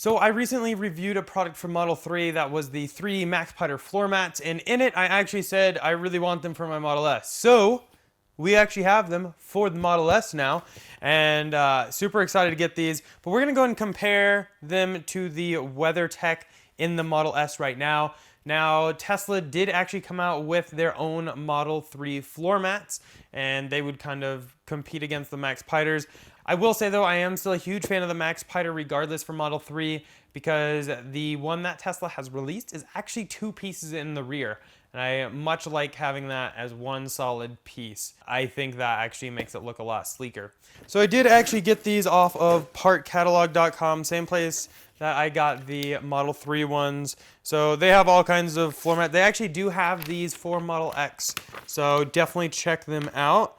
So I recently reviewed a product from Model 3 that was the 3D MaxPider floor mats, and in it I actually said I really want them for my Model S. So we actually have them for the Model S now, and super excited to get these. But we're gonna go ahead and compare them to the WeatherTech in the Model S right now. Now, Tesla did actually come out with their own Model 3 floor mats, and they would kind of compete against the MaxPiters. I will say though, I am still a huge fan of the MaxPiter regardless for Model 3, because the one that Tesla has released is actually two pieces in the rear. And I much like having that as one solid piece. I think that actually makes it look a lot sleeker. So I did actually get these off of partcatalog.com, same place that I got the Model 3 ones. So they have all kinds of floor mats. They actually do have these for Model X. So definitely check them out.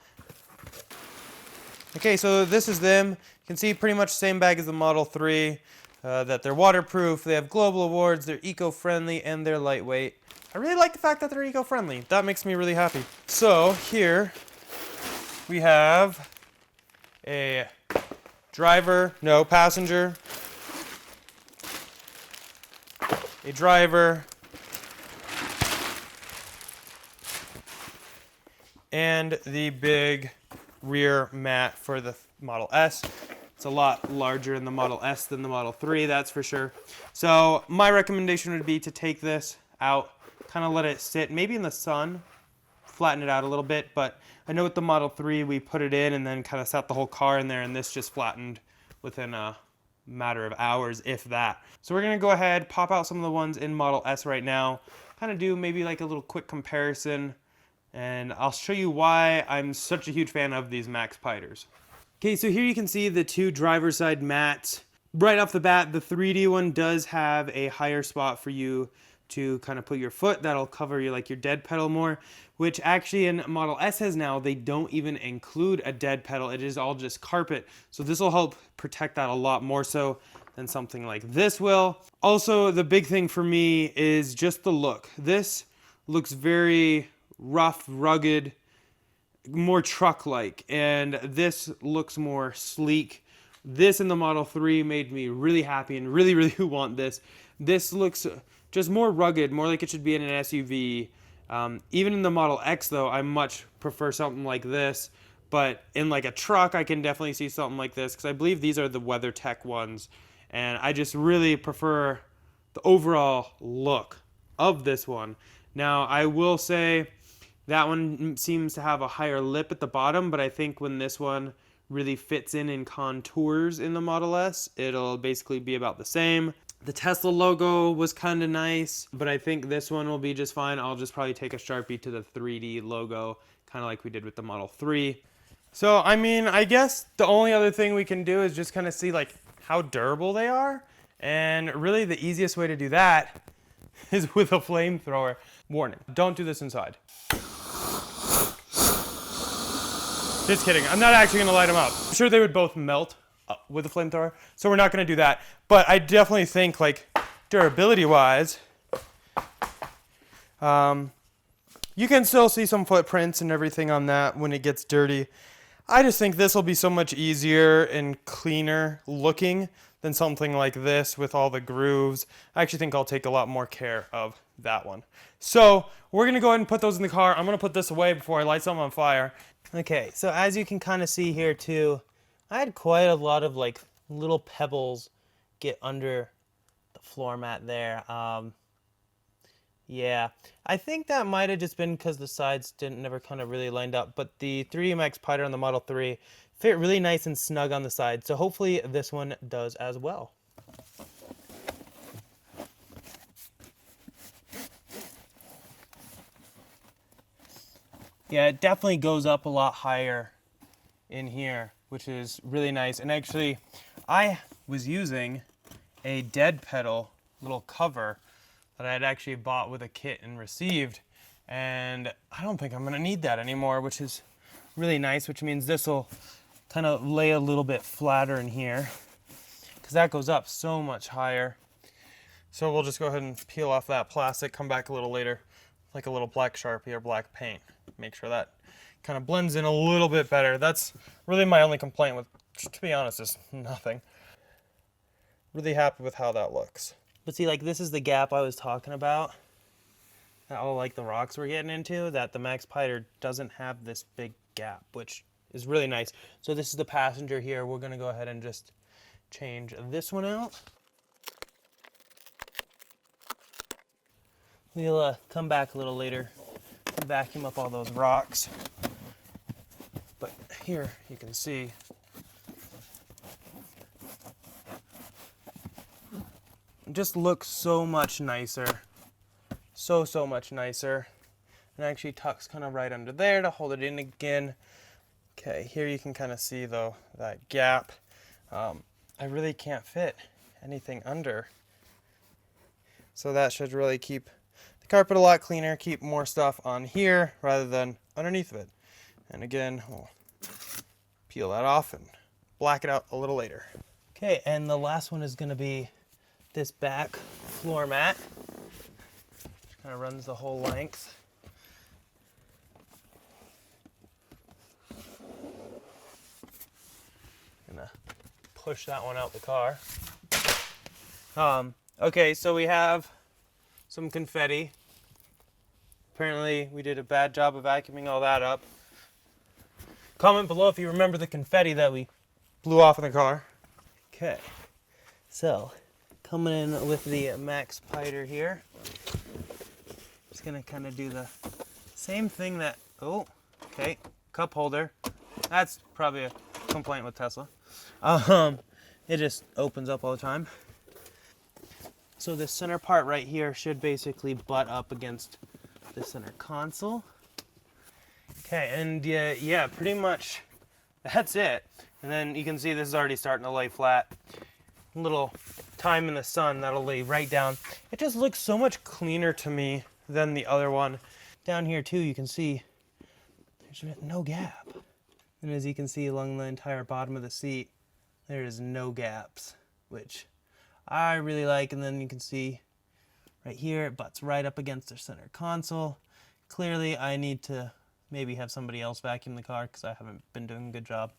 Okay, so this is them. You can see pretty much the same bag as the Model 3, that they're waterproof, they have global awards, they're eco-friendly, and they're lightweight. I really like the fact that they're eco-friendly. That makes me really happy. So here we have a passenger, a driver, and the big rear mat for the Model S. It's a lot larger in the Model S than the Model 3, that's for sure. So my recommendation would be to take this out, kind of let it sit, maybe in the sun, flatten it out a little bit, but I know with the Model 3 we put it in and then kind of sat the whole car in there, and this just flattened within a matter of hours, if that. So we're gonna go ahead, pop out some of the ones in Model S right now, kind of do maybe like a little quick comparison, and I'll show you why I'm such a huge fan of these MaxPiters. Okay, so here you can see the two driver's side mats. Right off the bat, the 3D one does have a higher spot for you to kind of put your foot. That'll cover your dead pedal more, which actually in Model S's now, they don't even include a dead pedal. It is all just carpet. So this will help protect that a lot more so than something like this will. Also, the big thing for me is just the look. This looks very rough, rugged, more truck-like, and this looks more sleek. This in the Model 3 made me really happy and really, really want this. This looks just more rugged, more like it should be in an SUV. Even in the Model X though, I much prefer something like this, but in like a truck, I can definitely see something like this, because I believe these are the WeatherTech ones, and I just really prefer the overall look of this one. Now, I will say that one seems to have a higher lip at the bottom, but I think when this one really fits in contours in the Model S, it'll basically be about the same. The Tesla logo was kind of nice, but I think this one will be just fine. I'll just probably take a Sharpie to the 3D logo, kind of like we did with the Model 3. So, I mean, I guess the only other thing we can do is just kind of see like how durable they are. And really the easiest way to do that is with a flamethrower. Warning, don't do this inside. Just kidding, I'm not actually gonna light them up. I'm sure they would both melt with a flamethrower, so we're not gonna do that. But I definitely think, like, durability-wise, you can still see some footprints and everything on that when it gets dirty. I just think this will be so much easier and cleaner looking than something like this with all the grooves. I actually think I'll take a lot more care of that one. So we're gonna go ahead and put those in the car. I'm gonna put this away before I light something on fire. Okay, so as you can kind of see here too, I had quite a lot of like little pebbles get under the floor mat there. Yeah, I think that might have just been because the sides never kind of really lined up, but the 3D MaxPider on the Model 3 fit really nice and snug on the side, so hopefully this one does as well. Yeah, it definitely goes up a lot higher in here, which is really nice. And actually, I was using a dead pedal little cover that I had actually bought with a kit and received, and I don't think I'm gonna need that anymore, which is really nice, which means this will kind of lay a little bit flatter in here, because that goes up so much higher. So we'll just go ahead and peel off that plastic, come back a little later, like a little black Sharpie or black paint. Make sure that kind of blends in a little bit better. That's really my only complaint with, to be honest, is nothing. Really happy with how that looks. But see, like, this is the gap I was talking about. That all, like, the rocks we're getting into, that the Max Piter doesn't have this big gap, which is really nice. So this is the passenger here. We're going to go ahead and just change this one out. We'll come back a little later and vacuum up all those rocks. But here you can see it just looks so much nicer. So much nicer. And actually tucks kind of right under there to hold it in again. Okay, here you can kind of see though that gap. I really can't fit anything under. So that should really keep the carpet a lot cleaner, keep more stuff on here rather than underneath of it. And again, we'll peel that off and black it out a little later. Okay, and the last one is going to be this back floor mat. Which kind of runs the whole length. Gonna push that one out the car. Okay, so we have some confetti. Apparently we did a bad job of vacuuming all that up. Comment below if you remember the confetti that we blew off in the car. Okay, so coming in with the Max Piter here. Just gonna kind of do the same thing that, oh, okay, cup holder. That's probably a complaint with Tesla. It just opens up all the time. So this center part right here should basically butt up against the center console. Okay, and yeah, pretty much that's it. And then you can see this is already starting to lay flat. A little time in the sun, that'll lay right down. It just looks so much cleaner to me than the other one. Down here too, you can see there's no gap. And as you can see along the entire bottom of the seat, there is no gaps, which I really like. And then you can see right here, it butts right up against the center console. Clearly, I need to maybe have somebody else vacuum the car because I haven't been doing a good job.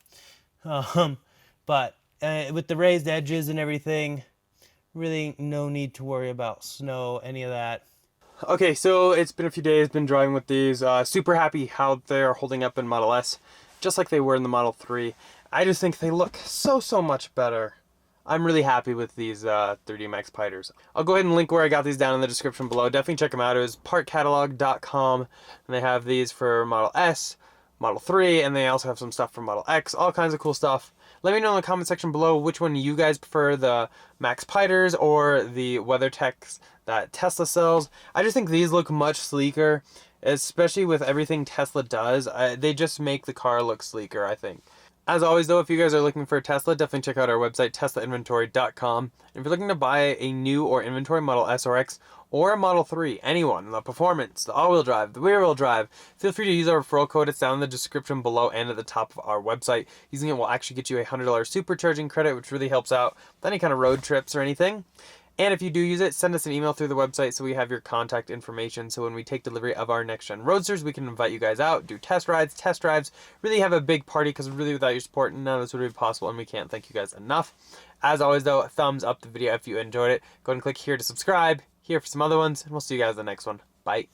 But with the raised edges and everything, really no need to worry about snow, any of that. Okay, so it's been a few days, been driving with these. Super happy how they're holding up in Model S, just like they were in the Model 3. I just think they look so much better. I'm really happy with these 3D Max Piters. I'll go ahead and link where I got these down in the description below. Definitely check them out. It was partcatalog.com, and they have these for Model S, Model 3, and they also have some stuff for Model X, all kinds of cool stuff. Let me know in the comment section below which one you guys prefer, the Max Piters or the WeatherTechs that Tesla sells. I just think these look much sleeker, especially with everything Tesla does. They just make the car look sleeker, I think. As always though, if you guys are looking for a Tesla, definitely check out our website, teslainventory.com. If you're looking to buy a new or inventory Model S or X or a Model 3, anyone, the performance, the all-wheel drive, the rear-wheel drive, feel free to use our referral code. It's down in the description below and at the top of our website. Using it will actually get you a $100 supercharging credit, which really helps out with any kind of road trips or anything. And if you do use it, send us an email through the website so we have your contact information. So when we take delivery of our next-gen Roadsters, we can invite you guys out, do test rides, test drives, really have a big party, because really without your support, none of this would be possible, and we can't thank you guys enough. As always though, thumbs up the video if you enjoyed it. Go ahead and click here to subscribe, here for some other ones, and we'll see you guys in the next one. Bye.